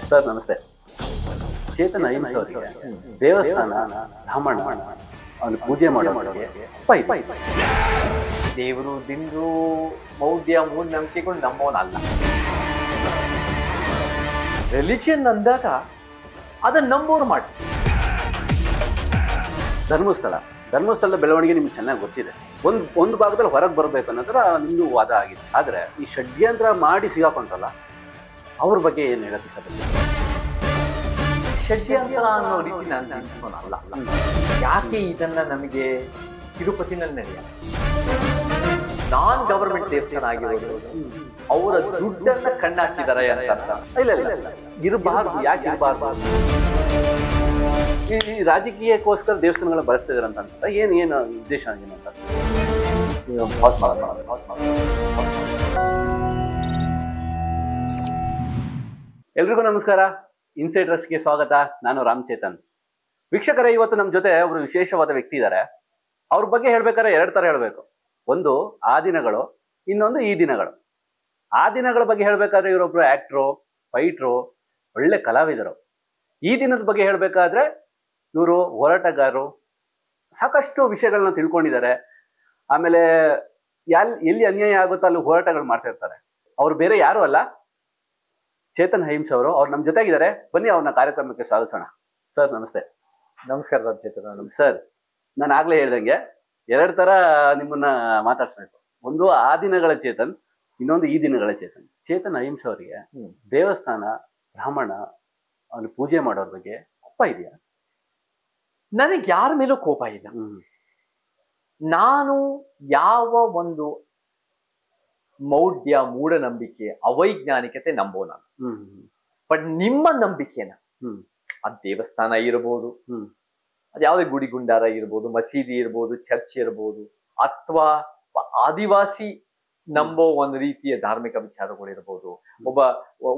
Sir ನಮಸ್ತೆ. ಚೇತನ್ ಅಹಿಂಸೆ ಅವರಿಗೆ ದೇವಸ್ಥಾನ ಬ್ರಾಹ್ಮಣ ಅವನು ಪೂಜೆ ಮಾಡೋರಿಗೆ ದೇವರು ದಿಂಡು ಮೌಢ್ಯ ಮೂಢನಂಬಿಕೆಗಳು ನಮ್ಮವನಲ್ಲ. ರಿಲಿಜಿಯನ್ ಅಂದಾಗ ಅದನ್ನ ನಂಬೋರು ಮಾಡಿ. ಧರ್ಮಸ್ಥಳದ ಬೆಳವಣಿಗೆ ನಿಮ್ಗೆ ಚೆನ್ನಾಗಿ ಗೊತ್ತಿದೆ. ಒಂದು ಭಾಗದಲ್ಲಿ ಹೊರಗೆ ಬರಬೇಕು ಅನ್ನೋದ್ರ ನಿಮ್ದು ವಾದ ಆಗಿದೆ. ಆದರೆ ಈ ಷಡ್ಯಂತ್ರ ಮಾಡಿ ಸಿಗಾಕೊಂಡ್ರಲ್ಲ ಅವ್ರ ಬಗ್ಗೆ ಏನು ಹೇಳಕ್ಕೆ ಇಷ್ಟಪಡ್ತೀನಿ? ಷಡ್ಯಂತ್ರ ಅನ್ನೋ ರೀತಿ ನಾನು ಅಲ್ಲ. ಯಾಕೆ ಇದನ್ನ ನಮಗೆ ತಿರುಪತಿನಲ್ಲಿ ನಡೆಯ ನಾನ್ ಗವರ್ಮೆಂಟ್ ದೇವಸ್ಥಾನ ಆಗಿರೋದು ಅವರ ದುಡ್ಡನ್ನ ಕಣ್ಣಾಕಿದ್ದಾರೆ ಅಂತ ಇಲ್ಲ ಇರಬಾರ್ದು. ಯಾಕೆ ಇರಬಾರ್ದು? ಈ ರಾಜಕೀಯಕ್ಕೋಸ್ಕರ ದೇವಸ್ಥಾನಗಳ ಬಳಸ್ತಿದಾರೆ ಅಂತ ಏನು ಉದ್ದೇಶ ಏನು ಅಂತ ಎಲ್ರಿಗೂ ನಮಸ್ಕಾರ. ಇನ್ಸೈಡರ್ಸ್ಗೆ ಸ್ವಾಗತ. ನಾನು ರಾಮ್ ಚೇತನ್. ವೀಕ್ಷಕರೇ, ಇವತ್ತು ನಮ್ಮ ಜೊತೆ ಒಬ್ರು ವಿಶೇಷವಾದ ವ್ಯಕ್ತಿ ಇದ್ದಾರೆ. ಅವ್ರ ಬಗ್ಗೆ ಹೇಳ್ಬೇಕಾದ್ರೆ ಎರಡು ತರ ಹೇಳ್ಬೇಕು. ಒಂದು ಆ ದಿನಗಳು, ಇನ್ನೊಂದು ಈ ದಿನಗಳು. ಆ ದಿನಗಳ ಬಗ್ಗೆ ಹೇಳ್ಬೇಕಾದ್ರೆ ಇವರೊಬ್ರು ಆಕ್ಟ್ರು, ಫೈಟ್ರು, ಒಳ್ಳೆ ಕಲಾವಿದರು. ಈ ದಿನದ ಬಗ್ಗೆ ಹೇಳ್ಬೇಕಾದ್ರೆ ಇವರು ಹೋರಾಟಗಾರರು, ಸಾಕಷ್ಟು ವಿಷಯಗಳನ್ನ ತಿಳ್ಕೊಂಡಿದ್ದಾರೆ. ಆಮೇಲೆ ಎಲ್ಲಿ ಅನ್ಯಾಯ ಆಗುತ್ತೋ ಅಲ್ಲಿ ಹೋರಾಟಗಳು ಮಾಡ್ತಾ ಇರ್ತಾರೆ. ಅವ್ರು ಬೇರೆ ಯಾರು ಅಲ್ಲ, ಚೇತನ್ ಅಹಿಂಸೆ ಅವರು. ಅವ್ರು ನಮ್ಮ ಜೊತೆಗಿದ್ದಾರೆ. ಬನ್ನಿ ಅವ್ರನ್ನ ಕಾರ್ಯಕ್ರಮಕ್ಕೆ ಸ್ವಾಗತಿಸೋಣ. ಸರ್ ನಮಸ್ತೆ. ನಮಸ್ಕಾರ ಚೇತನ್. ಸರ್, ನಾನು ಆಗ್ಲೇ ಹೇಳ್ದಂಗೆ ಎರಡು ತರ ನಿಮ್ಮನ್ನ ಮಾತಾಡ್ಸ್ಬೇಕು. ಒಂದು ಆ ದಿನಗಳ ಚೇತನ್, ಇನ್ನೊಂದು ಈ ದಿನಗಳ ಚೇತನ್. ಚೇತನ್ ಅಹಿಂಸೆ ಅವರಿಗೆ ದೇವಸ್ಥಾನ ಬ್ರಾಹ್ಮಣ ಅವನು ಪೂಜೆ ಮಾಡೋರ ಬಗ್ಗೆ ಕೋಪ ಇದೆಯಾ? ನನಗೆ ಯಾರ ಮೇಲೂ ಕೋಪ ಇಲ್ಲ. ನಾನು ಯಾವ ಒಂದು ಮೌಢ್ಯ ಮೂಢನಂಬಿಕೆ ಅವೈಜ್ಞಾನಿಕತೆ ನಂಬೋನ. ಬಟ್ ನಿಮ್ಮ ನಂಬಿಕೆನ, ಅದ್ ದೇವಸ್ಥಾನ ಇರ್ಬೋದು, ಅದ್ ಯಾವುದೇ ಗುಡಿ ಗುಂಡಾರ ಇರ್ಬೋದು, ಮಸೀದಿ ಇರ್ಬೋದು, ಚರ್ಚ್ ಇರ್ಬೋದು, ಅಥವಾ ಆದಿವಾಸಿ ನಂಬೋ ಒಂದು ರೀತಿಯ ಧಾರ್ಮಿಕ ವಿಚಾರಗಳಿರ್ಬೋದು, ಒಬ್ಬ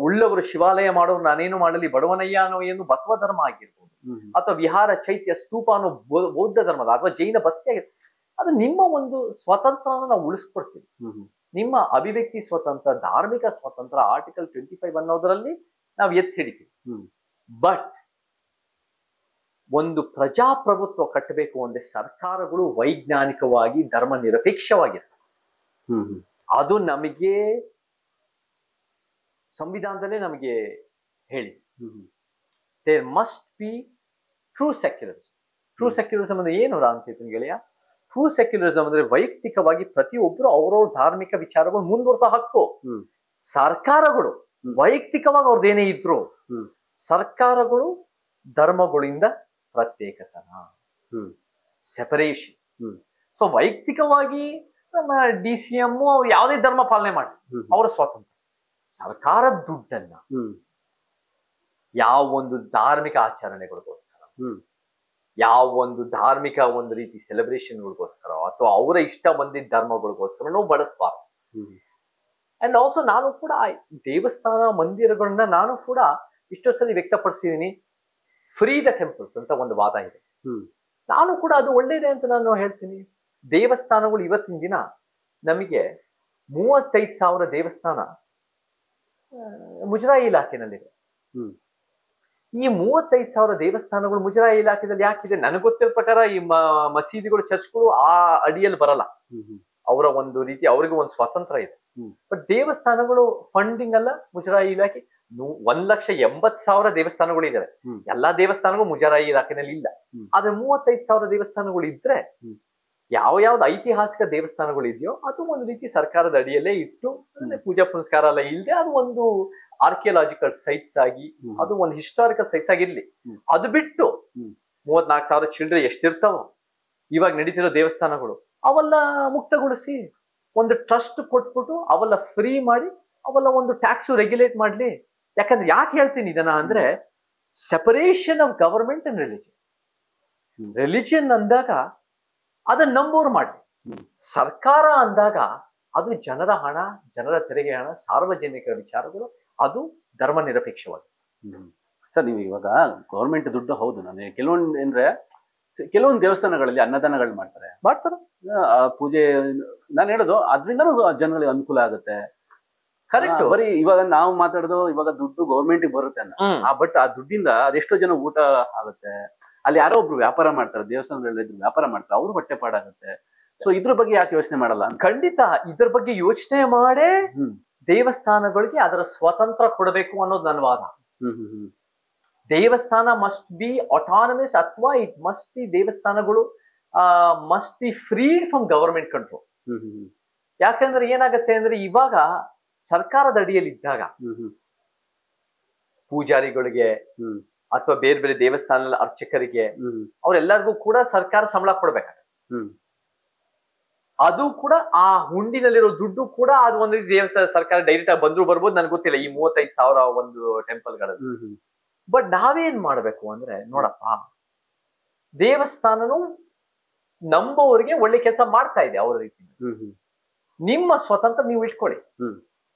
ಉಳ್ಳವರು ಶಿವಾಲಯ ಮಾಡೋರು ನಾನೇನು ಮಾಡಲಿ ಬಡವನಯ್ಯ ಅನ್ನೋ ಏನು ಬಸವ ಧರ್ಮ ಆಗಿರ್ಬೋದು, ಅಥವಾ ವಿಹಾರ ಚೈತ್ಯ ಸ್ತೂಪ ಅನ್ನೋ ಬೌದ್ಧ ಧರ್ಮದ ಅಥವಾ ಜೈನ ಬಸ್ತಿ ಆಗಿರ್ಬೋದು, ಅದು ನಿಮ್ಮ ಒಂದು ಸ್ವತಂತ್ರನ ನಾವು ಉಳಿಸ್ಕೊಡ್ತೀವಿ. ನಿಮ್ಮ ಅಭಿವ್ಯಕ್ತಿ ಸ್ವತಂತ್ರ, ಧಾರ್ಮಿಕ ಸ್ವತಂತ್ರ ಆರ್ಟಿಕಲ್ 25 ಅನ್ನೋದರಲ್ಲಿ ನಾವು ಎತ್ತಿ ಹಿಡಿತೀವಿ. ಬಟ್ ಒಂದು ಪ್ರಜಾಪ್ರಭುತ್ವ ಕಟ್ಟಬೇಕು ಅಂದ್ರೆ ಸರ್ಕಾರಗಳು ವೈಜ್ಞಾನಿಕವಾಗಿ ಧರ್ಮ ನಿರಪೇಕ್ಷವಾಗಿರ್ತವೆ. ಅದು ನಮಗೆ ಸಂವಿಧಾನದಲ್ಲೇ ನಮಗೆ ಹೇಳಿ, there must be true secularism. True secularism ಅಂದ್ರೆ ಏನು ರಾಮಚೇತನ್ ಗೆಳೆಯ? ಟ್ರೂ ಸೆಕ್ಯುಲರಿಸಮ್ ಅಂದ್ರೆ ವೈಯಕ್ತಿಕವಾಗಿ ಪ್ರತಿಯೊಬ್ಬರು ಅವರವ್ರ ಧಾರ್ಮಿಕ ವಿಚಾರಗಳು ಮುಂದುವರ್ಸೋ ಹಕ್ಕು. ಸರ್ಕಾರಗಳು ವೈಯಕ್ತಿಕವಾಗಿ ಅವ್ರದ್ದೇನೇ ಇದ್ರು, ಸರ್ಕಾರಗಳು ಧರ್ಮಗಳಿಂದ ಪ್ರತ್ಯೇಕತನ, ಸೆಪರೇಷನ್. ಸೊ ವೈಯಕ್ತಿಕವಾಗಿ ನಮ್ಮ DCM ಯಾವುದೇ ಧರ್ಮ ಪಾಲನೆ ಮಾಡಿ ಅವರ ಸ್ವಾತಂತ್ರ್ಯ. ಸರ್ಕಾರದ ದುಡ್ಡನ್ನ ಯಾವ ಒಂದು ಧಾರ್ಮಿಕ ಆಚರಣೆಗಳಿಗೋಸ್ಕರ, ಯಾವ ಒಂದು ಧಾರ್ಮಿಕ ಒಂದು ರೀತಿ ಸೆಲೆಬ್ರೇಷನ್ಗಳಿಗೋಸ್ಕರ ಅಥವಾ ಅವರ ಇಷ್ಟ ಬಂದಿದ್ದ ಧರ್ಮಗಳಿಗೋಸ್ಕರ ನಾವು ಬಳಸಬಾರ್ದು. ಅಂಡ್ ಆಲ್ಸೋ ನಾನು ಕೂಡ ದೇವಸ್ಥಾನ ಮಂದಿರಗಳನ್ನ ನಾನು ಕೂಡ ಇಷ್ಟೋ ಸಲ ವ್ಯಕ್ತಪಡಿಸಿದೀನಿ. ಫ್ರೀ ದ ಟೆಂಪಲ್ಸ್ ಅಂತ ಒಂದು ವಾದ ಇದೆ. ನಾನು ಕೂಡ ಅದು ಒಳ್ಳೇದೇ ಅಂತ ನಾನು ಹೇಳ್ತೀನಿ. ದೇವಸ್ಥಾನಗಳು ಇವತ್ತಿನ ದಿನ ನಮಗೆ 35,000 ದೇವಸ್ಥಾನ ಮುಜರಾಯಿ ಇಲಾಖೆನಲ್ಲಿದೆ. ಈ 35,000 ದೇವಸ್ಥಾನಗಳು ಮುಜರಾಯಿ ಇಲಾಖೆಯಲ್ಲಿ ಯಾಕಿದೆ? ನನಗೆ ಗೊತ್ತಿರೋ ಪ್ರಕಾರ ಈ ಮಸೀದಿಗಳು, ಚರ್ಚ್ಗಳು ಆ ಅಡಿಯಲ್ಲಿ ಬರಲ್ಲ. ಅವರ ಒಂದು ರೀತಿ ಅವರಿಗೆ ಒಂದು ಸ್ವಾತಂತ್ರ್ಯ ಇದೆ. ಬಟ್ ದೇವಸ್ಥಾನಗಳು ಫಂಡಿಂಗ್ ಅಲ್ಲ, ಮುಜರಾಯಿ ಇಲಾಖೆ. 1,80,000 ದೇವಸ್ಥಾನಗಳು ಇದಾವೆ. ಎಲ್ಲಾ ದೇವಸ್ಥಾನಗಳು ಮುಜರಾಯಿ ಇಲಾಖೆನಲ್ಲಿ ಇಲ್ಲ. ಆದ್ರೆ 35,000 ದೇವಸ್ಥಾನಗಳು ಇದ್ರೆ ಯಾವ್ಯಾವ್ದು ಐತಿಹಾಸಿಕ ದೇವಸ್ಥಾನಗಳು ಇದೆಯೋ ಅದು ಒಂದು ರೀತಿ ಸರ್ಕಾರದ ಅಡಿಯಲ್ಲೇ ಇಟ್ಟು ಪೂಜಾ ಪುನಸ್ಕಾರ ಎಲ್ಲ ಇಲ್ಲದೆ ಅದು ಒಂದು ಆರ್ಕಿಯಾಲಜಿಕಲ್ ಸೈಟ್ಸ್ ಆಗಿ, ಅದು ಒಂದು ಹಿಸ್ಟಾರಿಕಲ್ ಸೈಟ್ಸ್ ಆಗಿರ್ಲಿ. ಅದು ಬಿಟ್ಟು 34,000 ಚಿಲ್ಡ್ರೆ ಎಷ್ಟಿರ್ತಾವೋ ಇವಾಗ ನಡೀತಿರೋ ದೇವಸ್ಥಾನಗಳು ಅವೆಲ್ಲ ಮುಕ್ತಗೊಳಿಸಿ ಒಂದು ಟ್ರಸ್ಟ್ ಕೊಟ್ಬಿಟ್ಟು ಅವೆಲ್ಲ ಫ್ರೀ ಮಾಡಿ ಅವೆಲ್ಲ ಒಂದು ಟ್ಯಾಕ್ಸ್ ರೆಗ್ಯುಲೇಟ್ ಮಾಡ್ಲಿ. ಯಾಕಂದ್ರೆ ಯಾಕೆ ಹೇಳ್ತೀನಿ ಇದನ್ನ ಅಂದ್ರೆ, separation of government and religion. Religion ಅಂದಾಗ ಅದನ್ನ ನಂಬೋರು ಮಾಡಿ, ಸರ್ಕಾರ ಅಂದಾಗ ಅದು ಜನರ ಹಣ, ಜನರ ತೆರಿಗೆ ಹಣ, ಸಾರ್ವಜನಿಕ ವಿಚಾರಗಳು, ಅದು ಧರ್ಮ ನಿರಪೇಕ್ಷವಾಗಿ. ಸರ್, ನೀವು ಇವಾಗ ಗೌರ್ಮೆಂಟ್ ದುಡ್ಡು ಹೌದು. ನಾನು ಕೆಲವೊಂದು ದೇವಸ್ಥಾನಗಳಲ್ಲಿ ಅನ್ನದಾನಗಳು ಮಾಡ್ತಾರೆ. ಪೂಜೆ ನಾನು ಹೇಳೋದು ಅದರಿಂದನೂ ಜನಗಳಿಗೆ ಅನುಕೂಲ ಆಗುತ್ತೆ. ಕರೆಕ್ಟ್. ಬರೀ ಇವಾಗ ನಾವು ಮಾತಾಡೋದು ಇವಾಗ ದುಡ್ಡು ಗೌರ್ಮೆಂಟ್ ಬರುತ್ತೆ ಅಂತ, ಬಟ್ ಆ ದುಡ್ಡಿಂದ ಅದೆಷ್ಟೋ ಜನ ಊಟ ಆಗುತ್ತೆ. ಅಲ್ಲಿ ಯಾರೋ ಒಬ್ರು ವ್ಯಾಪಾರ ಮಾಡ್ತಾರೆ, ದೇವಸ್ಥಾನದಲ್ಲಿ ವ್ಯಾಪಾರ ಮಾಡ್ತಾರೆ, ಅವ್ರು ಹೊಟ್ಟೆ ಪಾಡಾಗುತ್ತೆ. ಸೊ ಇದ್ರ ಬಗ್ಗೆ ಯಾಕೆ ಯೋಚನೆ ಮಾಡಲ್ಲ? ಖಂಡಿತ ಇದ್ರ ಬಗ್ಗೆ ಯೋಚನೆ ಮಾಡೇ ದೇವಸ್ಥಾನಗಳಿಗೆ ಅದರ ಸ್ವತಂತ್ರ ಕೊಡಬೇಕು ಅನ್ನೋದು ನನ್ನ ವಾದ. ದೇವಸ್ಥಾನ ಮಸ್ಟ್ ಬಿ ಆಟಾನಮಸ್, ಅಥವಾ ಇಟ್ ಮಸ್ಟ್ ಬಿ ದೇವಸ್ಥಾನಗಳು must be freed from government control. ಯಾಕಂದ್ರೆ ಏನಾಗತ್ತೆ ಅಂದ್ರೆ ಇವಾಗ ಸರ್ಕಾರದ ಅಡಿಯಲ್ಲಿ ಇದ್ದಾಗ ಪೂಜಾರಿಗಳಿಗೆ ಅಥವಾ ಬೇರೆ ಬೇರೆ ದೇವಸ್ಥಾನದ ಅರ್ಚಕರಿಗೆ ಅವರೆಲ್ಲರಿಗೂ ಕೂಡ ಸರ್ಕಾರ ಸಂಬಳ ಕೊಡ್ಬೇಕಾಗುತ್ತೆ. ಅದು ಕೂಡ ಆ ಹುಂಡಿನಲ್ಲಿರೋ ದುಡ್ಡು ಕೂಡ ಅದು ಒಂದು ರೀತಿ ದೇವಸ್ಥಾನ ಸರ್ಕಾರ ಡೈರೆಕ್ಟ್ ಆಗಿ ಬಂದ್ರು ಬರ್ಬೋದು, ನನ್ಗೆ ಗೊತ್ತಿಲ್ಲ ಈ 35,000 ಒಂದು ಟೆಂಪಲ್ಗಳಲ್ಲಿ. ಬಟ್ ನಾವೇನ್ ಮಾಡ್ಬೇಕು ಅಂದ್ರೆ, ನೋಡಪ್ಪ, ದೇವಸ್ಥಾನನು ನಂಬೋರಿಗೆ ಒಳ್ಳೆ ಕೆಲಸ ಮಾಡ್ತಾ ಇದೆ ಅವ್ರ ರೀತಿ. ನಿಮ್ಮ ಸ್ವತಂತ್ರ ನೀವು ಇಟ್ಕೊಳ್ಳಿ.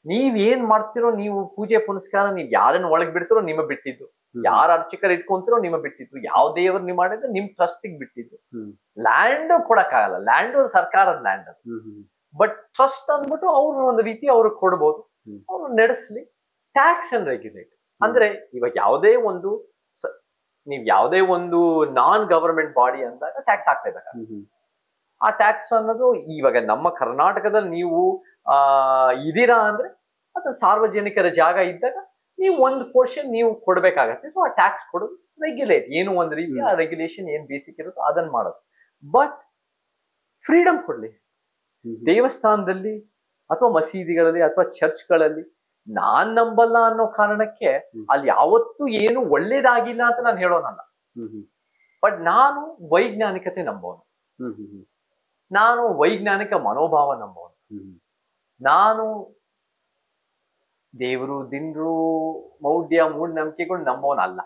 ನೀವ್ ಏನ್ ಮಾಡ್ತಿರೋ, ನೀವು ಪೂಜೆ ಪುನಸ್ಕಾರ ನೀವ್ ಯಾರನ್ನ ಒಳಗ್ ಬಿಡ್ತಿರೋ ನಿಮ್ಮ ಬಿಟ್ಟಿದ್ದು, ಯಾರ ಅರ್ಚಕರು ಇಟ್ಕೊಂತಿರೋ ನಿಮ್ಮ ಬಿಟ್ಟಿದ್ದು, ಯಾವ ದೇವರು ನೀವು ಮಾಡಿದ್ರೆ ನಿಮ್ ಟ್ರಸ್ಟಿಗೆ ಬಿಟ್ಟಿದ್ದು. ಲ್ಯಾಂಡ್ ಕೊಡಕ್ಕಾಗಲ್ಲ, ಲ್ಯಾಂಡ್ ಸರ್ಕಾರದ ಲ್ಯಾಂಡ್ ಅದು. ಬಟ್ ಟ್ರಸ್ಟ್ ಅಂದ್ಬಿಟ್ಟು ಅವ್ರು ಒಂದು ರೀತಿ ಅವ್ರಿಗೆ ಕೊಡ್ಬೋದು, ಅವ್ರು ನಡೆಸ್ಲಿ. ಟ್ಯಾಕ್ಸ್ ಅಂಡ್ ರೆಗ್ಯುಲೇಟ್ ಅಂದ್ರೆ ಇವಾಗ ನೀವ್ ಯಾವುದೇ ಒಂದು ನಾನ್ ಗವರ್ಮೆಂಟ್ ಬಾಡಿ ಅಂದಾಗ ಟ್ಯಾಕ್ಸ್ ಹಾಕ್ಲೇಬೇಕಾಗುತ್ತೆ. ಆ ಟ್ಯಾಕ್ಸ್ ಅನ್ನೋದು ಇವಾಗ ನಮ್ಮ ಕರ್ನಾಟಕದಲ್ಲಿ ನೀವು ಇದೀರಾ ಅಂದ್ರೆ ಅದು ಸಾರ್ವಜನಿಕರ ಜಾಗ ಇದ್ದಾಗ ನೀವು ಒಂದು ಪೋರ್ಷನ್ ನೀವು ಕೊಡ್ಬೇಕಾಗತ್ತೆ. ಸೊ ಆ ಟ್ಯಾಕ್ಸ್ ಕೊಡೋದು, ರೆಗ್ಯುಲೇಟ್ ಏನು ಒಂದು ರೀತಿ ಆ ರೆಗ್ಯುಲೇಷನ್ ಏನ್ ಬೇಸಿಕ್ ಇರುತ್ತೋ ಅದನ್ನ ಮಾಡೋದು. ಬಟ್ ಫ್ರೀಡಮ್ ಕೊಡ್ಲಿ ದೇವಸ್ಥಾನದಲ್ಲಿ ಅಥವಾ ಮಸೀದಿಗಳಲ್ಲಿ ಅಥವಾ ಚರ್ಚ್ಗಳಲ್ಲಿ. ನಾನ್ ನಂಬಲ್ಲ ಅನ್ನೋ ಕಾರಣಕ್ಕೆ ಅಲ್ಲಿ ಯಾವತ್ತೂ ಏನು ಒಳ್ಳೇದಾಗಿಲ್ಲ ಅಂತ ನಾನು ಹೇಳೋನಲ್ಲ. ಬಟ್ ನಾನು ವೈಜ್ಞಾನಿಕತೆ ನಂಬೋನು, ನಾನು ವೈಜ್ಞಾನಿಕ ಮನೋಭಾವ ನಂಬೋನು. ನಾನು ದೇವರು ದಿಂಡ್ರು ಮೌಢ್ಯ ಮೂಢನಂಬಿಕೆಗಳು ನಂಬೋನಲ್ಲ.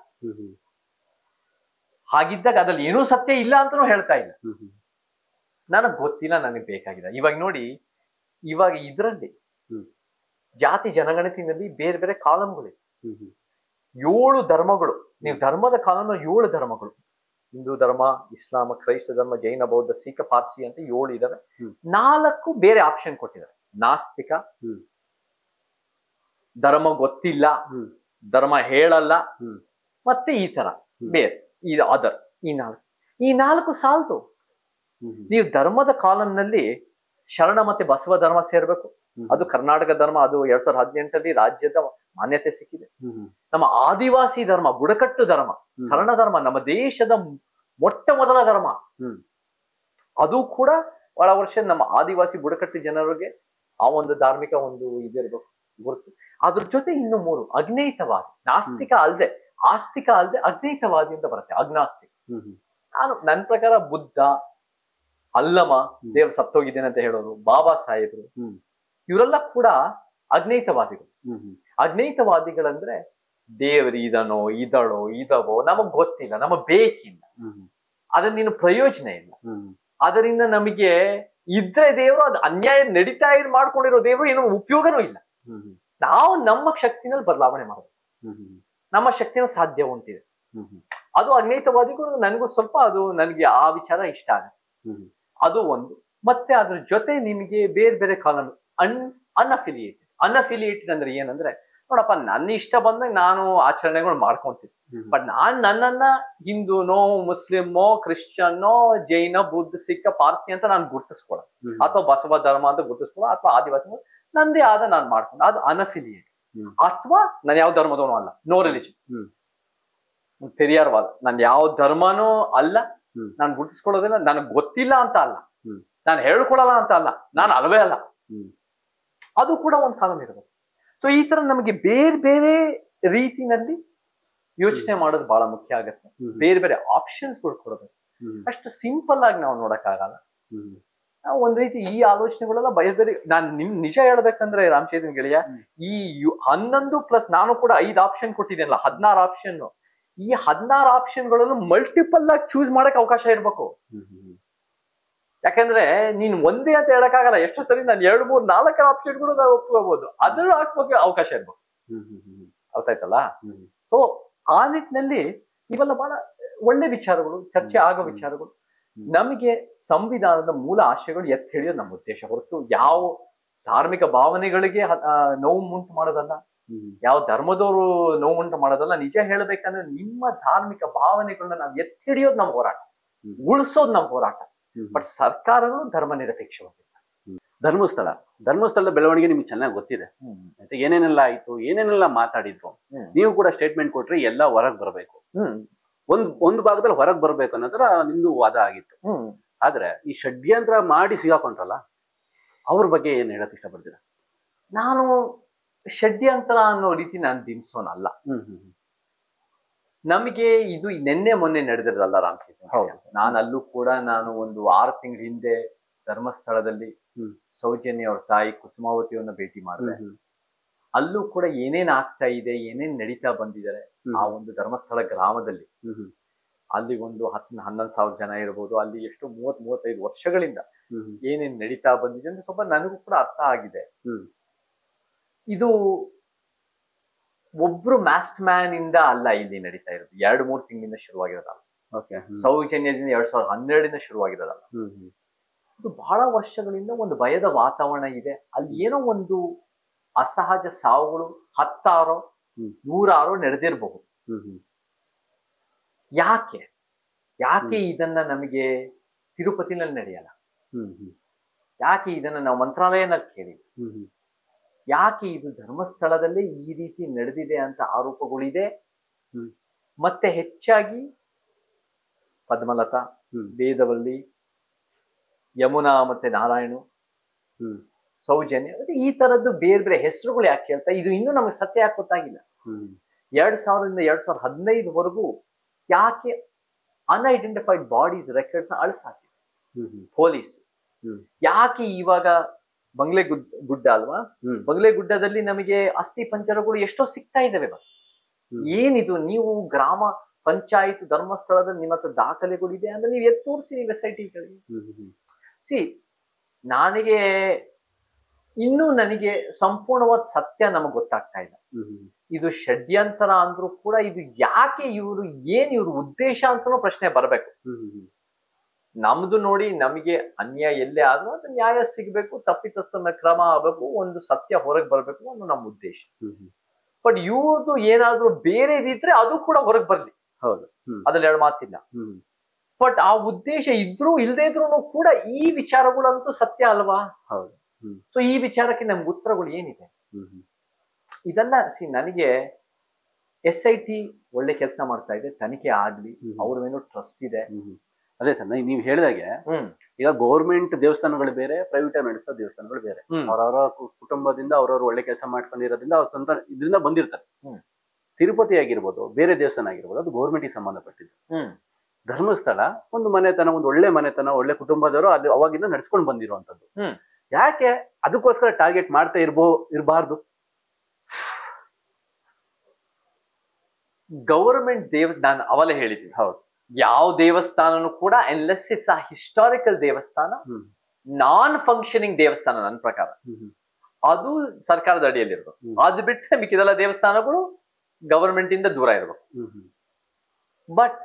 ಹಾಗಿದ್ದಾಗ ಅದ್ರಲ್ಲಿ ಏನೂ ಸತ್ಯ ಇಲ್ಲ ಅಂತಾನೂ ಹೇಳ್ತಾ ಇಲ್ಲ. ನನಗ್ ಗೊತ್ತಿಲ್ಲ, ನನಗೆ ಬೇಕಾಗಿಲ್ಲ. ಇವಾಗ ನೋಡಿ, ಇವಾಗ ಇದರಲ್ಲಿ ಜಾತಿ ಜನಗಣತಿನಲ್ಲಿ ಬೇರೆ ಬೇರೆ ಕಾಲಂಗಳಿವೆ. 7 ಧರ್ಮಗಳು, ನೀವು ಧರ್ಮದ ಕಾಲಂನ 7 ಧರ್ಮಗಳು, ಹಿಂದೂ ಧರ್ಮ, ಇಸ್ಲಾಂ, ಕ್ರೈಸ್ತ ಧರ್ಮ, ಜೈನ, ಬೌದ್ಧ, ಸಿಖ್, ಪಾರ್ಸಿ ಅಂತ 7 ಇದಾವೆ. 4 ಬೇರೆ ಆಪ್ಷನ್ ಕೊಟ್ಟಿದ್ದಾರೆ. ನಾಸ್ತಿಕ, ಧರ್ಮ ಗೊತ್ತಿಲ್ಲ, ಧರ್ಮ ಹೇಳಲ್ಲ, ಮತ್ತೆ ಈ ತರ ಬೇರೆ ಇದು ಅದರ್. ಈ ನಾಲ್ಕು ಸಾಲ್ತು. ನೀವು ಧರ್ಮದ ಕಾಲಂನಲ್ಲಿ ಶರಣ ಮತ್ತೆ ಬಸವ ಧರ್ಮ ಸೇರ್ಬೇಕು. ಅದು ಕರ್ನಾಟಕ ಧರ್ಮ, ಅದು 2018ರಲ್ಲಿ ರಾಜ್ಯದ ಮಾನ್ಯತೆ ಸಿಕ್ಕಿದೆ. ನಮ್ಮ ಆದಿವಾಸಿ ಧರ್ಮ, ಬುಡಕಟ್ಟು ಧರ್ಮ, ಶರಣ ಧರ್ಮ, ನಮ್ಮ ದೇಶದ ಮೊಟ್ಟ ಮೊದಲ ಧರ್ಮ. ಅದು ಕೂಡ ಬಹಳ ವರ್ಷ ನಮ್ಮ ಆದಿವಾಸಿ ಬುಡಕಟ್ಟು ಜನರಿಗೆ ಆ ಒಂದು ಧಾರ್ಮಿಕ ಒಂದು ಇದಿರ್ಬೇಕು, ಗುರುತು. ಅದ್ರ ಜೊತೆ ಇನ್ನು 3 ಅಗ್ನೈತವಾದಿ, ನಾಸ್ತಿಕ ಅಲ್ದೆ, ಆಸ್ತಿಕ ಅಲ್ದೆ ಅಗ್ನೈತವಾದಿ ಅಂತ ಬರುತ್ತೆ, ಅಗ್ನಾಸ್ತಿಕ. ನನ್ನ ಪ್ರಕಾರ ಬುದ್ಧ, ಅಲ್ಲಮ ದೇವ್ರು ಸತ್ತೋಗಿದ್ದೇನೆ ಅಂತ ಹೇಳೋರು, ಬಾಬಾ ಸಾಹೇಬ್ರು, ಇವರೆಲ್ಲ ಕೂಡ ಅಗ್ನೈತವಾದಿಗಳು. ಅಗ್ನೈತವಾದಿಗಳಂದ್ರೆ ದೇವರು ಇದನೋ ಇದಳೋ ಇದವೋ ನಮಗ್ ಗೊತ್ತಿಲ್ಲ, ನಮಗ್ ಬೇಕಿಲ್ಲ, ಅದನ್ನ ನೀನು ಪ್ರಯೋಜನ ಇಲ್ಲ, ಅದರಿಂದ ನಮಗೆ ಇದ್ರೆ ದೇವರು, ಅದು ಅನ್ಯಾಯ ನಡೀತಾ ಮಾಡ್ಕೊಂಡಿರೋ ದೇವರು ಏನೋ ಉಪಯೋಗನೂ ಇಲ್ಲ. ನಾವು ನಮ್ಮ ಶಕ್ತಿನಲ್ಲಿ ಬದಲಾವಣೆ ಮಾಡಬೇಕು, ನಮ್ಮ ಶಕ್ತಿನಲ್ಲಿ ಸಾಧ್ಯ ಉಂಟಿದೆ. ಅದು ಅಗ್ನೈತವಾದಿಗಳು ನನಗೂ ಸ್ವಲ್ಪ ಅದು ನನಗೆ ಆ ವಿಚಾರ ಇಷ್ಟ ಆಗುತ್ತೆ. ಅದು ಒಂದು. ಮತ್ತೆ ಅದ್ರ ಜೊತೆ ನಿಮಗೆ ಬೇರೆ ಬೇರೆ ಕಾಲಮ್ ಅನ್ಅಫಿಲಿಯೇಟೆಡ್ ಅಂದ್ರೆ ಏನಂದ್ರೆ, ನೋಡಪ್ಪ, ನನ್ನ ಇಷ್ಟ ಬಂದಾಗ ನಾನು ಆಚರಣೆಗಳು ಮಾಡ್ಕೊಂತೀನಿ. ಬಟ್ ನನ್ನನ್ನ ಹಿಂದೂನೋ, ಮುಸ್ಲಿಮೋ, ಕ್ರಿಶ್ಚಿಯನ್ನೋ, ಜೈನ, ಬುದ್ಧ, ಸಿಖ್, ಪಾರ್ಸಿ ಅಂತ ನಾನು ಗುರ್ತಿಸ್ಕೊಳ, ಅಥವಾ ಬಸವ ಧರ್ಮ ಅಂತ ಗುರ್ತಿಸ್ಕೊಳ, ಅಥವಾ ಆದಿವಾಸಿ, ನಂದೇ ಆದ ನಾನು ಮಾಡ್ಕೊಂಡು, ಅದು ಅನ್ಅಫಿಲಿಯೇಟೆಡ್. ಅಥವಾ ನಾನು ಯಾವ ಧರ್ಮದವನು ಅಲ್ಲ, ನೋ ರಿಲಿಜನ್, ಪೆರಿಯಾರ್ವಾದ, ನಾನು ಯಾವ ಧರ್ಮನೂ ಅಲ್ಲ, ನಾನು ಗುರ್ತಿಸ್ಕೊಳ್ಳೋದಿಲ್ಲ, ನನಗೆ ಗೊತ್ತಿಲ್ಲ ಅಂತ ಅಲ್ಲ, ನಾನು ಹೇಳ್ಕೊಳಲ್ಲ ಅಂತ ಅಲ್ಲ, ನಾನು ಅಲ್ವೇ ಅಲ್ಲ. ಅದು ಕೂಡ ಒಂದು ಕಾಲಂ ಇರಬೇಕು. ಸೊ ಈ ತರ ನಮಗೆ ಬೇರೆ ಬೇರೆ ರೀತಿನಲ್ಲಿ ಯೋಚನೆ ಮಾಡೋದು ಬಹಳ ಮುಖ್ಯ ಆಗುತ್ತೆ. ಬೇರೆ ಬೇರೆ ಆಪ್ಷನ್ಸ್ಗಳು ಕೊಡಬೇಕು. ಅಷ್ಟು ಸಿಂಪಲ್ ಆಗಿ ನಾವು ನೋಡಕ್ಕಾಗಲ್ಲ. ನಾವು ಒಂದ್ ರೀತಿ ಈ ಆಲೋಚನೆಗಳೆಲ್ಲ ಬಯಸದಲ್ಲಿ, ನಾನು ನಿಜ ಹೇಳ್ಬೇಕಂದ್ರೆ ರಾಮಚಂದ್ರನ್ ಗೆಳೆಯ, ಈ 11 ಪ್ಲಸ್ ನಾನು ಕೂಡ 5 ಆಪ್ಷನ್ ಕೊಟ್ಟಿದ್ದೇನಲ್ಲ, 16 ಆಪ್ಷನ್. ಈ 16 ಆಪ್ಷನ್ಗಳಲ್ಲೂ ಮಲ್ಟಿಪಲ್ ಆಗಿ ಚೂಸ್ ಮಾಡಕ್ ಅವಕಾಶ ಇರ್ಬೇಕು. ಯಾಕಂದ್ರೆ ನೀನ್ ಒಂದೇ ಅಂತ ಹೇಳಕ್ಕಾಗಲ್ಲ. ಎಷ್ಟು ಸರಿ ನಾನು 2, 3, 4 ಆಪ್ಷನ್ಗಳು ನಾವು ಒಪ್ಕೋಬಹುದು, ಅದನ್ನು ಹಾಕ್ಬೇಕು ಅವಕಾಶ ಇರ್ಬೇಕು. ಗೊತ್ತಾಯ್ತಲ್ಲ? ಸೊ ಆ ನಿಟ್ಟಿನಲ್ಲಿ ಇವೆಲ್ಲ ಬಹಳ ಒಳ್ಳೆ ವಿಚಾರಗಳು, ಚರ್ಚೆ ಆಗೋ ವಿಚಾರಗಳು. ನಮಗೆ ಸಂವಿಧಾನದ ಮೂಲ ಆಶಯಗಳು ಎತ್ತಿ ಹಿಡಿಯೋದು ನಮ್ಮ ಉದ್ದೇಶ ಹೊರತು ಯಾವ ಧಾರ್ಮಿಕ ಭಾವನೆಗಳಿಗೆ ನೋವು ಉಂಟು ಮಾಡೋದಲ್ಲ, ಯಾವ ಧರ್ಮದವರು ನೋವು ಉಂಟು ಮಾಡೋದಲ್ಲ. ನಿಜ ಹೇಳ್ಬೇಕಂದ್ರೆ ನಿಮ್ಮ ಧಾರ್ಮಿಕ ಭಾವನೆಗಳನ್ನ ನಾವು ಎತ್ತಿ ಹಿಡಿಯೋದು ನಮ್ಮ ಹೋರಾಟ, ಉಳಿಸೋದು ನಮ್ಮ ಹೋರಾಟ. ಬಟ್ ಸರ್ಕಾರಗಳು ಧರ್ಮ ನಿರಪೇಕ್ಷವಾಗಿಲ್ಲ. ಧರ್ಮಸ್ಥಳದ ಬೆಳವಣಿಗೆ ನಿಮ್ಗೆ ಚೆನ್ನಾಗಿ ಗೊತ್ತಿದೆ. ಮತ್ತೆ ಏನೇನೆಲ್ಲ ಆಯ್ತು, ಏನೇನೆಲ್ಲ ಮಾತಾಡಿದ್ರು, ನೀವು ಕೂಡ ಸ್ಟೇಟ್ಮೆಂಟ್ ಕೊಟ್ರಿ ಎಲ್ಲ ಹೊರಗ್ ಬರ್ಬೇಕು, ಒಂದು ಭಾಗದಲ್ಲಿ ಹೊರಗ್ ಬರ್ಬೇಕು ಅನ್ನೋದ್ರ ನಿಮ್ದು ವಾದ ಆಗಿತ್ತು. ಆದ್ರೆ ಈ ಷಡ್ಯಂತ್ರ ಮಾಡಿ ಸಿಗಾಕೊಂಡ್ರಲ್ಲ, ಅವ್ರ ಬಗ್ಗೆ ಏನ್ ಹೇಳಕ್ ಇಷ್ಟಪಡ್ತೀರಾ? ನಾನು ಷಡ್ಯಂತ್ರ ಅನ್ನೋ ರೀತಿ ನಾನು ಬಿಂಬಿಸೋನಲ್ಲ. ನಮಗೆ ಇದು ನಿನ್ನೆ ಮೊನ್ನೆ ನಡೆದಿರಲ್ಲ ರಾಮಕೃಷ್ಣ. ನಾನು ಅಲ್ಲೂ ಕೂಡ ನಾನು ಒಂದು 6 ತಿಂಗಳ ಹಿಂದೆ ಧರ್ಮಸ್ಥಳದಲ್ಲಿ ಸೌಜನ್ಯ ಅವ್ರ ತಾಯಿ ಕುಸುಮಾವತಿಯನ್ನ ಭೇಟಿ ಮಾಡಿದೆ. ಅಲ್ಲೂ ಕೂಡ ಏನೇನ್ ಆಗ್ತಾ ಇದೆ, ಏನೇನ್ ನಡೀತಾ ಬಂದಿದ್ದಾರೆ ಆ ಒಂದು ಧರ್ಮಸ್ಥಳ ಗ್ರಾಮದಲ್ಲಿ. ಅಲ್ಲಿ ಒಂದು 10-11 ಸಾವಿರ ಜನ ಇರ್ಬೋದು. ಅಲ್ಲಿ ಎಷ್ಟು 30-35 ವರ್ಷಗಳಿಂದ ಏನೇನ್ ನಡೀತಾ ಬಂದಿದೆ ಅಂತ ಸ್ವಲ್ಪ ನನಗೂ ಕೂಡ ಅರ್ಥ ಆಗಿದೆ. ಇದು ಒಬ್ರು ಮಾಸ್ಟ್ ಮ್ಯಾನ್ ಇಂದ ಅಲ್ಲ ಇಲ್ಲಿ ನಡೀತಾ ಇರೋದು. 2-3 ತಿಂಗಳಿಂದ ಶುರುವಾಗಿರೋದಲ್ಲ. ಸೌಜನ್ಯದಿಂದ 2012 ಶುರುವಾಗಿರೋದಲ್ಲ. ಇದು ಬಹಳ ವರ್ಷಗಳಿಂದ ಒಂದು ಭಯದ ವಾತಾವರಣ ಇದೆ. ಅಲ್ಲಿ ಏನೋ ಒಂದು ಅಸಹಜ ಸಾವುಗಳು 10 100 ನಡೆದಿರಬಹುದು. ಯಾಕೆ ಇದನ್ನ ನಮಗೆ ತಿರುಪತಿನಲ್ಲಿ ನಡೆಯಲ್ಲ? ಯಾಕೆ ಇದನ್ನ ನಾವು ಮಂತ್ರಾಲಯನಲ್ಲಿ ಕೇಳಿದ್ವಿ? ಯಾಕೆ ಇದು ಧರ್ಮಸ್ಥಳದಲ್ಲೇ ಈ ರೀತಿ ನಡೆದಿದೆ ಅಂತ ಆರೋಪಗಳಿದೆ. ಮತ್ತೆ ಹೆಚ್ಚಾಗಿ ಪದ್ಮಲತಾ, ವೇದವಲ್ಲಿ, ಯಮುನಾ ಮತ್ತೆ ನಾರಾಯಣು, ಸೌಜನ್ಯ, ಮತ್ತೆ ಈ ತರದ್ದು ಬೇರೆ ಬೇರೆ ಹೆಸರುಗಳು ಯಾಕೆ ಹೇಳ್ತಾ ಇದು ಇನ್ನೂ ನಮಗೆ ಸತ್ಯ ಯಾಕೆ ಗೊತ್ತಾಗಿಲ್ಲ. 2000ರಿಂದ 2015ವರೆಗೂ ಯಾಕೆ ಅನ್ಐಡೆಂಟಿಫೈಡ್ ಬಾಡೀಸ್ ರೆಕಾರ್ಡ್ಸ್ ನ ಅಳಿಸಾಕಿದೆ ಪೊಲೀಸ್? ಯಾಕೆ ಇವಾಗ ಬಂಗ್ಲೆ ಗುಡ್ಡ ಅಲ್ವಾ, ಬಂಗ್ಲೆ ಗುಡ್ಡದಲ್ಲಿ ನಮಗೆ ಅಸ್ಥಿ ಪಂಜರಗಳು ಎಷ್ಟೋ ಸಿಗ್ತಾ ಇದ್ದಾವೆ. ಏನಿದು? ನೀವು ಗ್ರಾಮ ಪಂಚಾಯತ್ ಧರ್ಮಸ್ಥಳದಲ್ಲಿ ನಿಮ್ಮ ಹತ್ರ ದಾಖಲೆಗಳಿದೆ ಅಂದ್ರೆ ನೀವು ಎದ್ದು ತೋರಿಸಿ ನೀವು SITಗಳಿಗೆ. ನನಗೆ ಸಂಪೂರ್ಣವಾದ ಸತ್ಯ ನಮಗೆ ಗೊತ್ತಾಗ್ತಾ ಇಲ್ಲ. ಇದು ಷಡ್ಯಂತರ ಅಂದ್ರೂ ಕೂಡ ಇದು ಯಾಕೆ ಇವ್ರ ಉದ್ದೇಶ ಅಂತನೂ ಪ್ರಶ್ನೆ ಬರ್ಬೇಕು. ನಮ್ದು ನೋಡಿ, ನಮಗೆ ಅನ್ಯಾಯ ಎಲ್ಲೇ ಆದ್ರೂ ಅದು ನ್ಯಾಯ ಸಿಗ್ಬೇಕು, ತಪ್ಪಿತಸ್ಥನ ಕ್ರಮ ಆಗ್ಬೇಕು, ಒಂದು ಸತ್ಯ ಹೊರಗೆ ಬರ್ಬೇಕು ಅನ್ನೋ ನಮ್ಮ ಉದ್ದೇಶ. ಬಟ್ ಇವ್ರದ್ದು ಏನಾದ್ರೂ ಬೇರೆದಿದ್ರೆ ಅದು ಕೂಡ ಹೊರಗೆ ಬರ್ಲಿ, ಹೌದು, ಅದ್ರಲ್ಲಿ 2 ಮಾತಿಲ್ಲ. ಬಟ್ ಆ ಉದ್ದೇಶ ಇದ್ರೂ ಇಲ್ಲದೆ ಇದ್ರು ಕೂಡ ಈ ವಿಚಾರಗಳಂತೂ ಸತ್ಯ ಅಲ್ವಾ? ಹೌದು. ಸೊ ಈ ವಿಚಾರಕ್ಕೆ ನಮ್ಗೆ ಉತ್ತರಗಳು ಏನಿದೆ? ಇದೆಲ್ಲ ನನಗೆ SIT ಒಳ್ಳೆ ಕೆಲಸ ಮಾಡ್ತಾ ಇದೆ, ತನಿಖೆ ಆಗ್ಲಿ, ಅವ್ರ ಮೇಲೂ ಟ್ರಸ್ಟ್ ಇದೆ. ಅದೇ ಸರ್, ನೀವು ಹೇಳಿದಾಗೆ ಈಗ ಗೌರ್ಮೆಂಟ್ ದೇವಸ್ಥಾನಗಳು ಬೇರೆ, ಪ್ರೈವೇಟ್ ನಡೆಸೋ ದೇವಸ್ಥಾನಗಳು ಬೇರೆ. ಅವರವರ ಕುಟುಂಬದಿಂದ ಅವ್ರವ್ರು ಒಳ್ಳೆ ಕೆಲಸ ಮಾಡ್ಕೊಂಡಿರೋದ್ರಿಂದ ಅವ್ರ ಸ್ವಂತ ಇದರಿಂದ ಬಂದಿರ್ತಾರೆ. ತಿರುಪತಿ ಆಗಿರ್ಬೋದು, ಬೇರೆ ದೇವಸ್ಥಾನ ಆಗಿರ್ಬೋದು, ಅದು ಗೌರ್ಮೆಂಟ್ಗೆ ಸಂಬಂಧಪಟ್ಟಿದ್ದು. ಧರ್ಮಸ್ಥಳ ಒಂದು ಮನೆತನ, ಒಂದು ಒಳ್ಳೆ ಮನೆತನ, ಒಳ್ಳೆ ಕುಟುಂಬದವರು ಅದು ಅವಾಗಿಂದ ನಡ್ಸ್ಕೊಂಡು ಬಂದಿರುವಂತದ್ದು. ಯಾಕೆ ಅದಕ್ಕೋಸ್ಕರ ಟಾರ್ಗೆಟ್ ಮಾಡ್ತಾ ಇರಬಾರ್ದು? ಗವರ್ಮೆಂಟ್ ನಾನು ಅವಲೇ ಹೇಳಿದ್ದೀನಿ. ಹೌದು, ಯಾವ ದೇವಸ್ಥಾನನೂ ಕೂಡ ಅನ್ಲೆಸ್ ಇಟ್ಸ್ ಅ ಹಿಸ್ಟಾರಿಕಲ್ ದೇವಸ್ಥಾನ, ನಾನ್ ಫಂಕ್ಷನಿಂಗ್ ದೇವಸ್ಥಾನ ನನ್ನ ಪ್ರಕಾರ ಅದು ಸರ್ಕಾರದ ಅಡಿಯಲ್ಲಿ ಇರ್ಬೇಕು. ಅದು ಬಿಟ್ಟರೆ ಮಿಕ್ಕಿದೆಲ್ಲ ದೇವಸ್ಥಾನಗಳು ಗವರ್ಮೆಂಟ್ ಇಂದ ದೂರ ಇರ್ಬೇಕು. ಬಟ್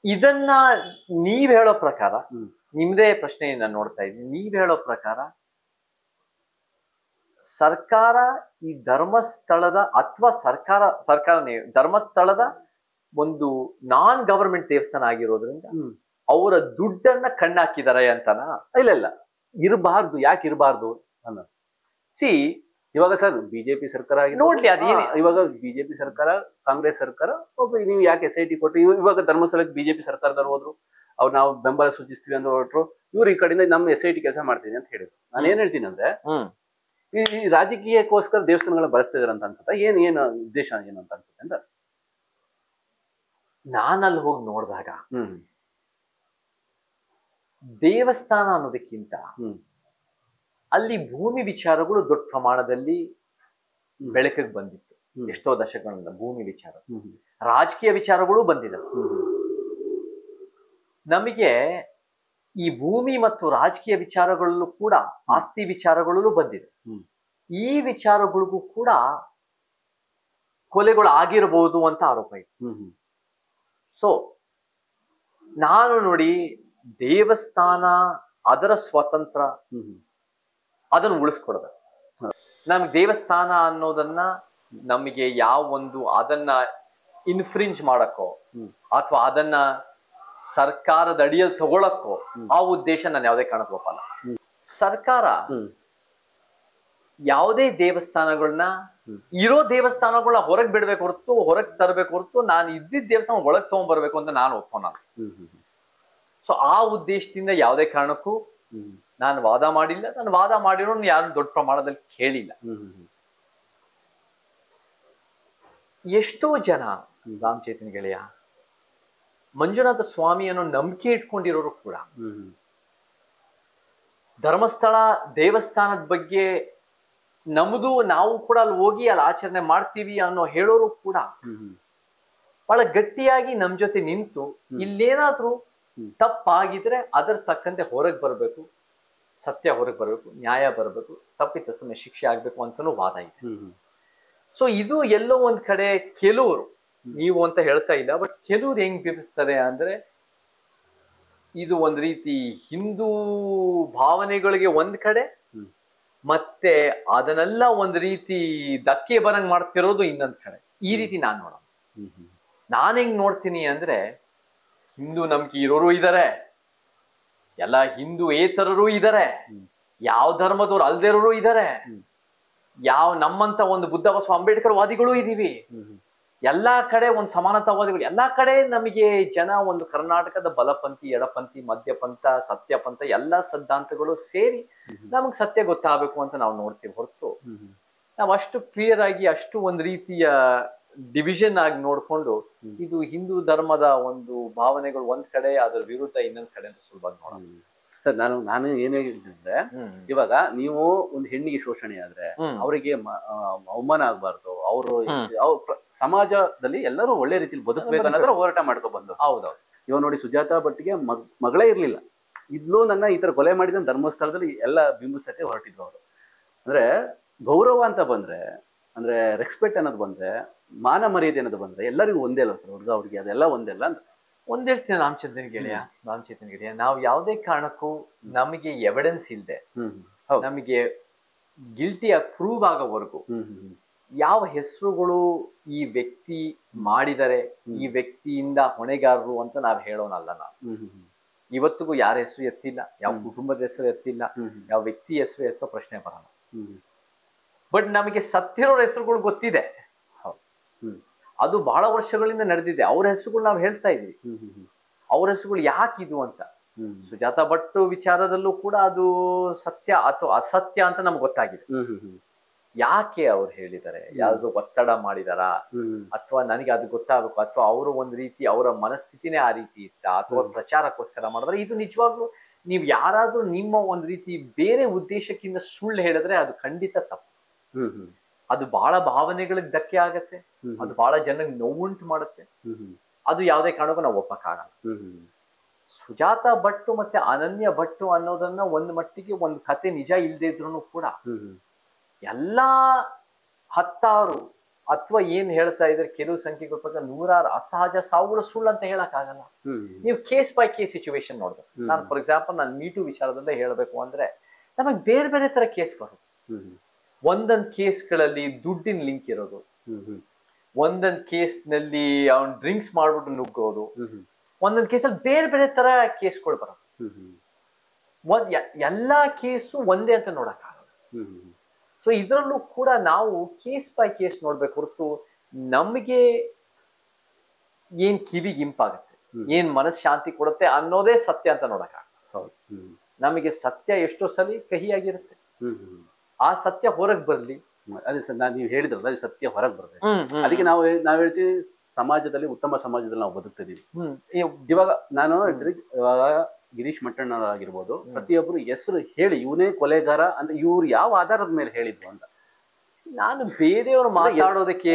ಇದನ್ನ ನೀವ್ ಹೇಳೋ ಪ್ರಕಾರ, ನಿಮ್ದೇ ಪ್ರಶ್ನೆ ನಾನು ನೋಡ್ತಾ ಇದ್ದೀನಿ, ನೀವ್ ಹೇಳೋ ಪ್ರಕಾರ ಸರ್ಕಾರ ಈ ಧರ್ಮಸ್ಥಳದ ಅಥವಾ ಧರ್ಮಸ್ಥಳದ ಒಂದು ನಾನ್ ಗವರ್ಮೆಂಟ್ ದೇವಸ್ಥಾನ ಆಗಿರೋದ್ರಿಂದ ಅವರ ದುಡ್ಡನ್ನ ಕಣ್ಣಾಕಿದಾರೆ ಅಂತನಾ? ಇಲ್ಲ, ಇರಬಾರ್ದು. ಯಾಕೆ ಇರಬಾರ್ದು ಅನ್ನೋದು. ಇವಾಗ ಸರ್ ಬಿಜೆಪಿ ಸರ್ಕಾರ ನೋಡ್ಲಿ, ಅದೇನು ಇವಾಗ ಬಿಜೆಪಿ ಸರ್ಕಾರ, ಕಾಂಗ್ರೆಸ್ ಸರ್ಕಾರ, ನೀವು ಯಾಕೆ SIT ಕೊಟ್ಟು ಇವಾಗ ಧರ್ಮಸ್ಥಳಕ್ಕೆ ಬಿಜೆಪಿ ಸರ್ಕಾರದವ್ರು ಹೋದ್ರು, ಅವ್ರು ನಾವು ಬೆಂಬಲ ಸೂಚಿಸ್ತೀವಿ ಅಂತ ಹೊರಟ್ರು. ಇವ್ರು ಈ ಕಡೆಯಿಂದ ನಮ್ಮ SIT ಕೆಲಸ ಮಾಡ್ತೀನಿ ಅಂತ ಹೇಳಿದ್ರು. ನಾನು ಏನ್ ಹೇಳ್ತೀನಿ ಅಂದ್ರೆ, ಈ ರಾಜಕೀಯಕ್ಕೋಸ್ಕರ ದೇವಸ್ಥಾನಗಳ ಬಳಸ್ತಾ ಇದಾರೆ ಅಂತ ಅನ್ಸುತ್ತಾ? ಏನು ಉದ್ದೇಶ ಏನು ಅಂತ ಅನ್ಸುತ್ತೆ ಅಂತ ನಾನಲ್ಲಿ ಹೋಗಿ ನೋಡಿದಾಗ, ದೇವಸ್ಥಾನ ಅನ್ನೋದಕ್ಕಿಂತ ಅಲ್ಲಿ ಭೂಮಿ ವಿಚಾರಗಳು ದೊಡ್ಡ ಪ್ರಮಾಣದಲ್ಲಿ ಬೆಳಕಿಗೆ ಬಂದಿತ್ತು. ಎಷ್ಟೋ ದಶಕಗಳಿಂದ ಭೂಮಿ ವಿಚಾರ, ರಾಜಕೀಯ ವಿಚಾರಗಳು ಬಂದಿದೆ. ನಮಗೆ ಈ ಭೂಮಿ ಮತ್ತು ರಾಜಕೀಯ ವಿಚಾರಗಳಲ್ಲೂ ಕೂಡ, ಆಸ್ತಿ ವಿಚಾರಗಳಲ್ಲೂ ಬಂದಿದೆ. ಈ ವಿಚಾರಗಳಿಗೂ ಕೂಡ ಕೊಲೆಗಳು ಆಗಿರಬಹುದು ಅಂತ ಆರೋಪ ಇದೆ. ಸೊ ನಾನು ನೋಡಿ, ದೇವಸ್ಥಾನ ಅದರ ಸ್ವತಂತ್ರ, ಅದನ್ನು ಉಳಿಸ್ಕೊಡ್ಬೇಕು. ನಮ್ಗೆ ದೇವಸ್ಥಾನ ಅನ್ನೋದನ್ನ ನಮಗೆ ಯಾವ ಒಂದು ಅದನ್ನ ಇನ್ಫ್ರಿಂಜ್ ಮಾಡಕ್ಕೋ ಅಥವಾ ಅದನ್ನ ಸರ್ಕಾರದ ಅಡಿಯಲ್ಲಿ ತಗೊಳಕ್ಕೋ ಆ ಉದ್ದೇಶ ನಾನು ಯಾವುದೇ ಕಾರಣಕ್ಕೂ ಒಪ್ಪಲ್ಲ. ಸರ್ಕಾರ ಯಾವುದೇ ದೇವಸ್ಥಾನಗಳನ್ನ ಇರೋ ದೇವಸ್ಥಾನಗಳನ್ನ ಹೊರಗೆ ಬಿಡ್ಬೇಕು ಹೊರತು ಹೊರಗೆ ತರಬೇಕು ಹೊರತು ನಾನು ಇದ್ದಿದ್ದ ದೇವಸ್ಥಾನ ಒಳಗೆ ತಗೊಂಡ್ಬರ್ಬೇಕು ಅಂತ ನಾನು ಒಪ್ಪೋಣ. ಸೊ ಆ ಉದ್ದೇಶದಿಂದ ಯಾವುದೇ ಕಾರಣಕ್ಕೂ ನಾನು ವಾದ ಮಾಡಿಲ್ಲ. ನಾನು ವಾದ ಮಾಡಿರೋ ಯಾರು ದೊಡ್ಡ ಪ್ರಮಾಣದಲ್ಲಿ ಕೇಳಿಲ್ಲ. ಎಷ್ಟೋ ಜನ ರಾಮ್ ಚೈತನ್ಯ ಗೆಳೆಯ ಮಂಜುನಾಥ ಸ್ವಾಮಿ ಅನ್ನೋ ನಂಬಿಕೆ ಇಟ್ಕೊಂಡಿರೋರು ಕೂಡ ಧರ್ಮಸ್ಥಳ ದೇವಸ್ಥಾನದ ಬಗ್ಗೆ ನಮ್ದು ನಾವು ಕೂಡ ಅಲ್ಲಿ ಹೋಗಿ ಅಲ್ಲಿ ಆಚರಣೆ ಮಾಡ್ತೀವಿ ಅನ್ನೋ ಹೇಳೋರು ಕೂಡ ಬಹಳ ಗಟ್ಟಿಯಾಗಿ ನಮ್ ಜೊತೆ ನಿಂತು ಇಲ್ಲೇನಾದ್ರೂ ತಪ್ಪಾಗಿದ್ರೆ ಅದರ ತಕ್ಕಂತೆ ಹೊರಗೆ ಬರ್ಬೇಕು, ಸತ್ಯ ಹೊರಗೆ ಬರ್ಬೇಕು, ನ್ಯಾಯ ಬರ್ಬೇಕು, ತಪ್ಪಿತಸ್ಥನ ಶಿಕ್ಷೆ ಆಗ್ಬೇಕು ಅಂತನೂ ವಾದ ಇದೆ. ಸೊ ಇದು ಎಲ್ಲೋ ಒಂದ್ ಕಡೆ ಕೆಲವರು, ನೀವು ಅಂತ ಹೇಳ್ತಾ ಇಲ್ಲ, ಬಟ್ ಕೆಲವ್ರು ಹೆಂಗ್ ಬಿಂಬಿಸ್ತಾರೆ ಅಂದ್ರೆ ಇದು ಒಂದ್ ರೀತಿ ಹಿಂದೂ ಭಾವನೆಗಳಿಗೆ ಒಂದ್ ಕಡೆ ಮತ್ತೆ ಅದನ್ನೆಲ್ಲ ಒಂದ್ ರೀತಿ ಧಕ್ಕೆ ಬರಂಗ್ ಮಾಡ್ತಿರೋದು ಇನ್ನೊಂದ್ ಕಡೆ. ಈ ರೀತಿ ನಾನ್ ನೋಡೋಣ. ನಾನ್ ಹೆಂಗ್ ನೋಡ್ತೀನಿ ಅಂದ್ರೆ ಹಿಂದೂ ನಂಬಿಕೆ ಇರೋರು ಇದಾರೆ, ಎಲ್ಲ ಹಿಂದೂ ಏತರರು ಇದಾರೆ, ಯಾವ ಧರ್ಮದವ್ರು ಅಲ್ದೇ ಇರೋರು ಇದಾರೆ, ಯಾವ ನಮ್ಮಂತ ಒಂದು ಬುದ್ಧ ಬಸವ ಅಂಬೇಡ್ಕರ್ ವಾದಿಗಳು ಇದೀವಿ, ಎಲ್ಲಾ ಕಡೆ ಒಂದು ಸಮಾನತಾವಾದಿಗಳು, ಎಲ್ಲಾ ಕಡೆ ನಮಗೆ ಜನ ಒಂದು ಕರ್ನಾಟಕದ ಬಲಪಂಥಿ, ಎಡಪಂಥಿ, ಮಧ್ಯಪಂಥ, ಸತ್ಯಪಂಥ ಎಲ್ಲಾ ಸಿದ್ಧಾಂತಗಳು ಸೇರಿ ನಮಗ್ ಸತ್ಯ ಗೊತ್ತಾಗಬೇಕು ಅಂತ ನಾವು ನೋಡ್ತೀವಿ ಹೊರತು ನಾವ್ ಅಷ್ಟು ಕ್ಲಿಯರ್ ಆಗಿ ಅಷ್ಟು ಒಂದ್ ರೀತಿಯ ಡಿವಿಷನ್ ಆಗಿ ನೋಡ್ಕೊಂಡು ಇದು ಹಿಂದೂ ಧರ್ಮದ ಒಂದು ಭಾವನೆಗಳು ಒಂದ್ ಕಡೆ ಅದ್ರ ವಿರುದ್ಧ ಇನ್ನೊಂದ್ ಕಡೆ ಅಂತ ಸುಲಭ ನೋಡೋಣ. ಸರ್ ನಾನು ಏನ್ ಹೇಳಿದ್ರೆ, ಇವಾಗ ನೀವು ಒಂದು ಹೆಣ್ಣಿಗೆ ಶೋಷಣೆ ಆದ್ರೆ ಅವರಿಗೆ ಅವಮಾನ ಆಗ್ಬಾರ್ದು, ಅವರು ಸಮಾಜದಲ್ಲಿ ಎಲ್ಲರೂ ಒಳ್ಳೆ ರೀತಿಲಿ ಬದುಕಬೇಕನ್ನೋದ್ರ ಹೋರಾಟ ಮಾಡ್ಕೊ ಬಂದು. ಹೌದೌದು. ಇವಾಗ ನೋಡಿ, ಸುಜಾತಾ ಭಟ್ಗೆ ಮಗಳೇ ಇರ್ಲಿಲ್ಲ, ಇದ್ಲೂ ನನ್ನ ಈ ತರ ಕೊಲೆ ಮಾಡಿದ ಧರ್ಮಸ್ಥಳದಲ್ಲಿ ಎಲ್ಲ ಬಿಂಬಿಸಕ್ಕೆ ಹೊರಟಿದ್ರು ಅವರು. ಅಂದ್ರೆ ಗೌರವ ಅಂತ ಬಂದ್ರೆ, ಅಂದ್ರೆ ರೆಸ್ಪೆಕ್ಟ್ ಅನ್ನೋದು ಬಂದ್ರೆ, ಮಾನ ಮರ್ಯಾದೆ ಅನ್ನೋದು ಬಂದ್ರೆ ಎಲ್ಲರಿಗೂ ಒಂದೇ ಅಲ್ಲ ಸರ್, ಹುಡುಗ ಅದೆಲ್ಲ ಒಂದೆಲ್ಲ ಅಂತ ಒಂದ್ ಹೇಳ್ತೀನಿ ರಾಮಚಂದ್ರನ್ ಗೆಳೆಯ, ನಾವು ಯಾವುದೇ ಕಾರಣಕ್ಕೂ ನಮಗೆ ಎವಿಡೆನ್ಸ್ ಇಲ್ಲದೆ ನಮಗೆ ಗಿಲ್ಟಿ ಪ್ರೂವ್ ಆಗೋವರೆಗೂ ಯಾವ ಹೆಸರುಗಳು ಈ ವ್ಯಕ್ತಿ ಮಾಡಿದರೆ ಈ ವ್ಯಕ್ತಿಯಿಂದ ಹೊಣೆಗಾರರು ಅಂತ ನಾವ್ ಹೇಳೋನಲ್ಲ. ನಾವು ಇವತ್ತಿಗೂ ಯಾರ ಹೆಸರು ಎತ್ತಿಲ್ಲ, ಯಾವ ಕುಟುಂಬದ ಹೆಸರು ಎತ್ತಿಲ್ಲ, ಯಾವ ವ್ಯಕ್ತಿ ಹೆಸರು ಎತ್ತೋ ಪ್ರಶ್ನೆ ಬರಲ್ಲ. ಬಟ್ ನಮಗೆ ಸತ್ತಿರೋರ ಹೆಸರುಗಳು ಗೊತ್ತಿದೆ, ಅದು ಬಹಳ ವರ್ಷಗಳಿಂದ ನಡೆದಿದೆ. ಅವ್ರ ಹೆಸರುಗಳು ನಾವು ಹೇಳ್ತಾ ಇದ್ವಿ, ಅವ್ರ ಹೆಸರುಗಳು ಯಾಕಿದು ಅಂತ. ಸುಜಾತಾ ಭಟ್ ವಿಚಾರದಲ್ಲೂ ಕೂಡ ಅದು ಸತ್ಯ ಅಥವಾ ಅಸತ್ಯ ಅಂತ ನಮ್ಗೆ ಗೊತ್ತಾಗಿದೆ. ಯಾಕೆ ಅವ್ರು ಹೇಳಿದ್ದಾರೆ, ಯಾವ್ದು ಒತ್ತಡ ಮಾಡಿದಾರ ಅಥವಾ ನನಗೆ ಅದು ಗೊತ್ತಾಗಬೇಕು, ಅಥವಾ ಅವರು ಒಂದ್ ರೀತಿ ಅವರ ಮನಸ್ಥಿತಿನೇ ಆ ರೀತಿ ಇತ್ತ, ಅಥವಾ ಪ್ರಚಾರಕ್ಕೋಸ್ಕರ ಮಾಡಿದ್ರೆ, ಇದು ನಿಜವಾಗ್ಲೂ ನೀವು ಯಾರಾದ್ರೂ ನಿಮ್ಮ ಒಂದ್ ರೀತಿ ಬೇರೆ ಉದ್ದೇಶಕ್ಕಿಂತ ಸುಳ್ಳು ಹೇಳಿದ್ರೆ ಅದು ಖಂಡಿತ ತಪ್ಪು. ಅದು ಬಹಳ ಭಾವನೆಗಳಿಗೆ ಧಕ್ಕೆ ಆಗತ್ತೆ, ಅದು ಬಹಳ ಜನಕ್ಕೆ ನೋವುಂಟು ಮಾಡುತ್ತೆ, ಅದು ಯಾವುದೇ ಕಾರಣಕ್ಕೂ ನಾವು ಒಪ್ಪಕ್ಕಾಗಲ್ಲ. ಸುಜಾತಾ ಭಟ್ ಮತ್ತೆ ಅನನ್ಯ ಭಟ್ ಅನ್ನೋದನ್ನ ಒಂದ್ ಮಟ್ಟಿಗೆ ಒಂದು ಕತೆ ನಿಜ ಇಲ್ದೇ ಇದ್ರು ಕೂಡ ಎಲ್ಲಾ ಹತ್ತಾರು ಅಥವಾ ಏನ್ ಹೇಳ್ತಾ ಇದ್ರೆ ಕೆಲವು ಸಂಖ್ಯೆಗಳ ಪ್ರಕಾರ ನೂರಾರು ಅಸಹಜ ಸಾವುಗಳು ಸುಳ್ಳು ಅಂತ ಹೇಳಕ್ ಆಗಲ್ಲ. ನೀವು ಕೇಸ್ ಬೈ ಕೇಸ್ ಸಿಚುವೇಶನ್ ನೋಡ್ಬೇಕು. ನಾನು ಫಾರ್ ಎಕ್ಸಾಂಪಲ್ ನಾನು ಮೀಟು ವಿಚಾರದಲ್ಲೇ ಹೇಳ್ಬೇಕು ಅಂದ್ರೆ ನಮಗ್ ಬೇರೆ ಬೇರೆ ತರ ಕೇಸ್ ಬರುತ್ತೆ. ಒಂದೊಂದ್ ಕೇಸ್ಗಳಲ್ಲಿ ದುಡ್ಡಿನ ಲಿಂಕ್ ಇರೋದು, ಒಂದೊಂದ್ ಕೇಸ್ ನಲ್ಲಿ ಅವ್ನ್ ಡ್ರಿಂಕ್ಸ್ ಮಾಡ್ಬಿಟ್ಟು ನುಗ್ಗೋದು, ಒಂದೊಂದ್ ಕೇಸಲ್ಲಿ ಬೇರೆ ಬೇರೆ ತರ ಕೇಸ್ಗಳು ಬರೋದು. ಎಲ್ಲಾ ಕೇಸು ಒಂದೇ ಅಂತ ನೋಡಕ್ಕಾಗಲ್ಲ. ಸೊ ಇದ್ರಲ್ಲೂ ಕೂಡ ನಾವು ಕೇಸ್ ಬೈ ಕೇಸ್ ನೋಡ್ಬೇಕು ಹೊರತು ನಮಗೆ ಏನ್ ಕಿವಿಗೆ ಇಂಪಾಗತ್ತೆ, ಏನ್ ಮನಃಶಾಂತಿ ಕೊಡುತ್ತೆ ಅನ್ನೋದೇ ಸತ್ಯ ಅಂತ ನೋಡಕ್ಕಾಗಲ್ಲ. ನಮಗೆ ಸತ್ಯ ಎಷ್ಟೋ ಸಲ ಕಹಿಯಾಗಿರುತ್ತೆ, ಆ ಸತ್ಯ ಹೊರಗೆ ಬರ್ಲಿ. ಅದೇ ಸರ್, ನೀವು ಹೇಳಿದ್ರಲ್ಲ, ಅದು ಸತ್ಯ ಹೊರಗೆ ಬರ್ಬೇಕು. ಅದಕ್ಕೆ ನಾವ್ ಹೇಳ್ತೀವಿ, ಸಮಾಜದಲ್ಲಿ ಉತ್ತಮ ಸಮಾಜದಲ್ಲಿ ನಾವು ಬದುಕ್ತಿದೀವಿ. ಇವಾಗ ನಾನು ಇವಾಗ ಗಿರೀಶ್ ಮಟ್ಟಣ್ಣವರಾಗಿರ್ಬೋದು, ಪ್ರತಿಯೊಬ್ರು ಹೆಸರು ಹೇಳಿ ಇವನೇ ಕೊಲೆಗಾರ ಅಂತ ಇವ್ರು ಯಾವ ಆಧಾರದ ಮೇಲೆ ಹೇಳಿದ್ರು ಅಂತ ನಾನು ಬೇರೆಯವ್ರು ಮಾತಾಡೋದಕ್ಕೆ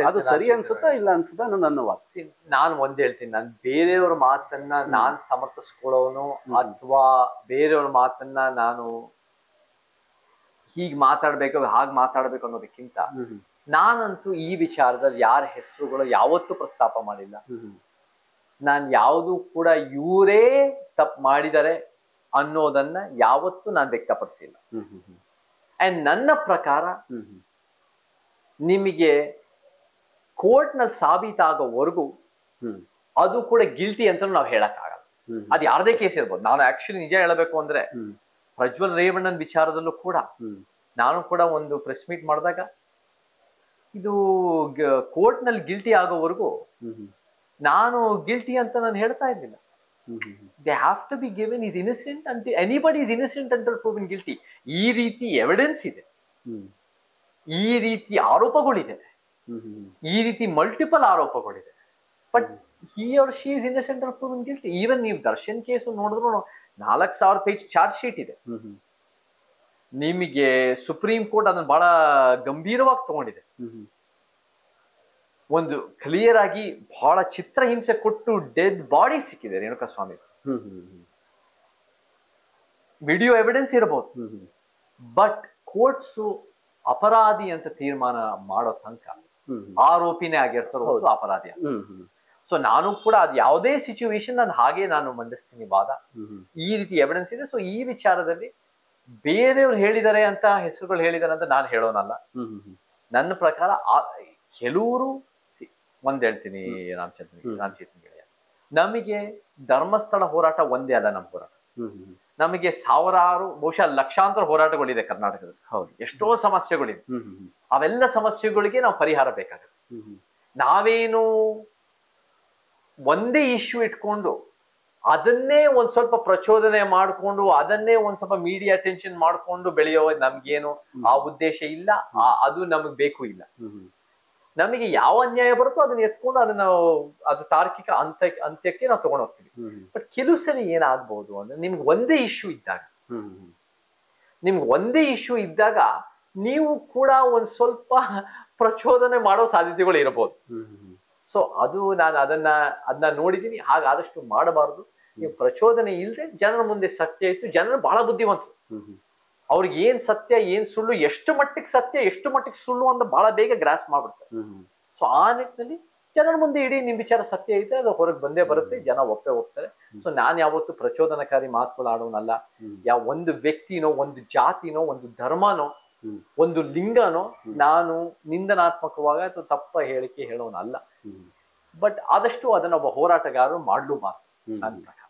ಅದು ಸರಿ ಅನ್ಸುತ್ತಾ ಇಲ್ಲ ಅನ್ಸುತ್ತಾ ನನ್ನ ವಾಸಿ. ನಾನು ಒಂದ್ ಹೇಳ್ತೀನಿ, ನಾನು ಬೇರೆಯವ್ರ ಮಾತನ್ನ ನಾನ್ ಸಮರ್ಥಿಸ್ಕೊಳ್ಳೋನು ಅಥವಾ ಬೇರೆಯವ್ರ ಮಾತನ್ನ ನಾನು ಹೀಗ್ ಮಾತಾಡ್ಬೇಕು ಹಾಗೆ ಮಾತಾಡ್ಬೇಕು ಅನ್ನೋದಕ್ಕಿಂತ ನಾನಂತೂ ಈ ವಿಚಾರದಲ್ಲಿ ಯಾರ ಹೆಸರುಗಳು ಯಾವತ್ತೂ ಪ್ರಸ್ತಾಪ ಮಾಡಿಲ್ಲ. ನಾನ್ ಯಾವುದು ಕೂಡ ಇವರೇ ತಪ್ಪು ಮಾಡಿದರೆ ಅನ್ನೋದನ್ನ ಯಾವತ್ತೂ ನಾನು ವ್ಯಕ್ತಪಡಿಸಿಲ್ಲ. ಅಂಡ್ ನನ್ನ ಪ್ರಕಾರ ನಿಮಗೆ ಕೋರ್ಟ್ನಲ್ಲಿ ಸಾಬೀತಾಗೋವರೆಗೂ ಅದು ಕೂಡ ಗಿಲ್ಟಿ ಅಂತ ನಾವು ಹೇಳಕ್ಕಾಗಲ್ಲ. ಅದು ಯಾರದೇ ಕೇಸ್ ಇರ್ಬೋದು. ನಾನು ಆಕ್ಚುಲಿ ನಿಜ ಹೇಳಬೇಕು ಅಂದ್ರೆ ಪ್ರಜ್ವಲ್ ರೇವಣ್ಣನ್ ವಿಚಾರದಲ್ಲೂ ಕೂಡ ನಾನು ಕೂಡ ಒಂದು ಪ್ರೆಸ್ ಮೀಟ್ ಮಾಡಿದಾಗ ಇದು ಕೋರ್ಟ್ ನಲ್ಲಿ ಗಿಲ್ಟಿ ಆಗೋವರೆಗೂ ನಾನು ಗಿಲ್ಟಿ ಅಂತ ನಾನು ಹೇಳ್ತಾ ಇದ್ದಿಲ್ಲ. They have to be given is innocent ಅಂತ, ಎನಿಬಡಿ ಈಸ್ ಇನ್ನಸೆಂಟ್ ಅಂತ ಪ್ರೂವನ್ ಗಿಲ್ಟಿ. ಈ ರೀತಿ ಎವಿಡೆನ್ಸ್ ಇದೆ, ಈ ರೀತಿ ಆರೋಪಗಳಿದೆ, ಈ ರೀತಿ ಮಲ್ಟಿಪಲ್ ಆರೋಪಗಳಿದೆ. But he or she is innocent or proven guilty. Even ನೀವು ದರ್ಶನ್ ಕೇಸು ನೋಡಿದ್ರು 4,000 ಪೇಜ್ ಚಾರ್ಜ್ ಶೀಟ್ ಇದೆ. ನಿಮಗೆ ಸುಪ್ರೀಂ ಕೋರ್ಟ್ ಅದನ್ನ ಬಹಳ ಗಂಭೀರವಾಗಿ ತಗೊಂಡಿದೆ. ಒಂದು ಕ್ಲಿಯರ್ ಆಗಿ ಬಹಳ ಚಿತ್ರಹಿಂಸೆ ಕೊಟ್ಟು ಡೆಡ್ ಬಾಡಿ ಸಿಕ್ಕಿದೆ ರೇಣುಕಾಸ್ವಾಮಿ. ವಿಡಿಯೋ ಎವಿಡೆನ್ಸ್ ಇರಬಹುದು, ಬಟ್ ಕೋರ್ಟ್ಸು ಅಪರಾಧಿ ಅಂತ ತೀರ್ಮಾನ ಮಾಡೋ ತನಕ ಆರೋಪಿನೇ ಆಗಿರ್ತಾರೋ ಅಪರಾಧಿ. ಸೊ ನಾನು ಕೂಡ ಅದು ಯಾವುದೇ ಸಿಚುವೇಶನ್ ನಾನು ಮಂಡಿಸ್ತೀನಿ ವಾದ. ಈ ರೀತಿ ಎವಿಡೆನ್ಸ್ ಇದೆ. ಸೊ ಈ ವಿಚಾರದಲ್ಲಿ ಬೇರೆಯವ್ರು ಹೇಳಿದ್ದಾರೆ ಅಂತ, ಹೆಸರುಗಳು ಹೇಳಿದಾರೆ ಅಂತ ನಾನು ಹೇಳೋನಲ್ಲ. ನನ್ನ ಪ್ರಕಾರ ಕೆಲವರು ಒಂದ್ ಹೇಳ್ತೀನಿ, ರಾಮಚಂದ್ರನ್ ಗೆಳೆಯ, ನಮಗೆ ಧರ್ಮಸ್ಥಳ ಹೋರಾಟ ಒಂದೇ ಅಲ್ಲ ನಮ್ಮ ಹೋರಾಟ. ನಮಗೆ ಸಾವಿರಾರು, ಬಹುಶಃ ಲಕ್ಷಾಂತರ ಹೋರಾಟಗಳಿದೆ ಕರ್ನಾಟಕದಲ್ಲಿ. ಹೌದು, ಎಷ್ಟೋ ಸಮಸ್ಯೆಗಳಿದೆ. ಅವೆಲ್ಲ ಸಮಸ್ಯೆಗಳಿಗೆ ನಾವು ಪರಿಹಾರ ಬೇಕಾಗುತ್ತೆ. ನಾವೇನು ಒಂದೇ ಇಶ್ಯೂ ಇಟ್ಕೊಂಡು ಅದನ್ನೇ ಒಂದ್ ಸ್ವಲ್ಪ ಪ್ರಚೋದನೆ ಮಾಡ್ಕೊಂಡು ಅದನ್ನೇ ಒಂದ್ ಸ್ವಲ್ಪ ಮೀಡಿಯಾ ಅಟೆನ್ಷನ್ ಮಾಡ್ಕೊಂಡು ಬೆಳೆಯೋ ನಮ್ಗೇನು ಆ ಉದ್ದೇಶ ಇಲ್ಲ. ಅದು ನಮಗ್ ಬೇಕು ಇಲ್ಲ. ನಮಗೆ ಯಾವ ಅನ್ಯಾಯ ಬರುತ್ತೋ ಅದನ್ನ ಎತ್ಕೊಂಡು ಅದನ್ನ ಅದು ತಾರ್ಕಿಕ ಅಂತ್ಯಕ್ಕೆ ನಾವು ತಗೊಂಡು ಹೋಗ್ತೀವಿ. ಬಟ್ ಕೆಲವು ಸಲ ಏನಾಗ್ಬಹುದು ಅಂದ್ರೆ ನಿಮ್ಗೆ ಒಂದೇ ಇಶ್ಯೂ ಇದ್ದಾಗ ನೀವು ಕೂಡ ಒಂದ್ ಸ್ವಲ್ಪ ಪ್ರಚೋದನೆ ಮಾಡೋ ಸಾಧ್ಯತೆಗಳು ಇರಬಹುದು. ಸೊ ಅದು ನಾನು ಅದನ್ನ ನೋಡಿದೀನಿ. ಹಾಗಾದಷ್ಟು ಮಾಡಬಾರದು. ನೀವು ಪ್ರಚೋದನೆ ಇಲ್ಲದೆ ಜನರ ಮುಂದೆ ಸತ್ಯ ಇತ್ತು. ಜನರು ಬಹಳ ಬುದ್ಧಿವಂತರು. ಅವ್ರಿಗೆ ಏನ್ ಸತ್ಯ ಏನ್ ಸುಳ್ಳು, ಎಷ್ಟು ಮಟ್ಟಿಗೆ ಸತ್ಯ ಎಷ್ಟು ಮಟ್ಟಿಗೆ ಸುಳ್ಳು ಅಂತ ಬಹಳ ಬೇಗ ಗ್ರಾಸ್ ಮಾಡ್ಬಿಡ್ತಾರೆ. ಸೊ ಆ ನಿಟ್ಟಿನಲ್ಲಿ ಜನರ ಮುಂದೆ ಇಡೀ ನಿಮ್ ವಿಚಾರ ಸತ್ಯ ಐತೆ, ಅದು ಹೊರಗೆ ಬಂದೇ ಬರುತ್ತೆ, ಜನ ಹೋಗ್ತಾರೆ. ಸೊ ನಾನ್ ಯಾವತ್ತು ಪ್ರಚೋದನಕಾರಿ ಮಾತುಗಳಾಡೋನಲ್ಲ. ಯಾವ ಒಂದು ವ್ಯಕ್ತಿನೋ, ಒಂದು ಜಾತಿನೋ, ಒಂದು ಧರ್ಮನೋ, ಒಂದು ಲಿಂಗನೋ ನಾನು ನಿಂದನಾತ್ಮಕವಾಗಿ ಅಥವಾ ತಪ್ಪ ಹೇಳಿಕೆ ಹೇಳೋನಲ್ಲ. ಬಟ್ ಆದಷ್ಟು ಅದನ್ನ ಒಬ್ಬ ಹೋರಾಟಗಾರರು ಮಾಡ್ಲೂಬಾರ್ದು ನನ್ನ ಪ್ರಕಾರ.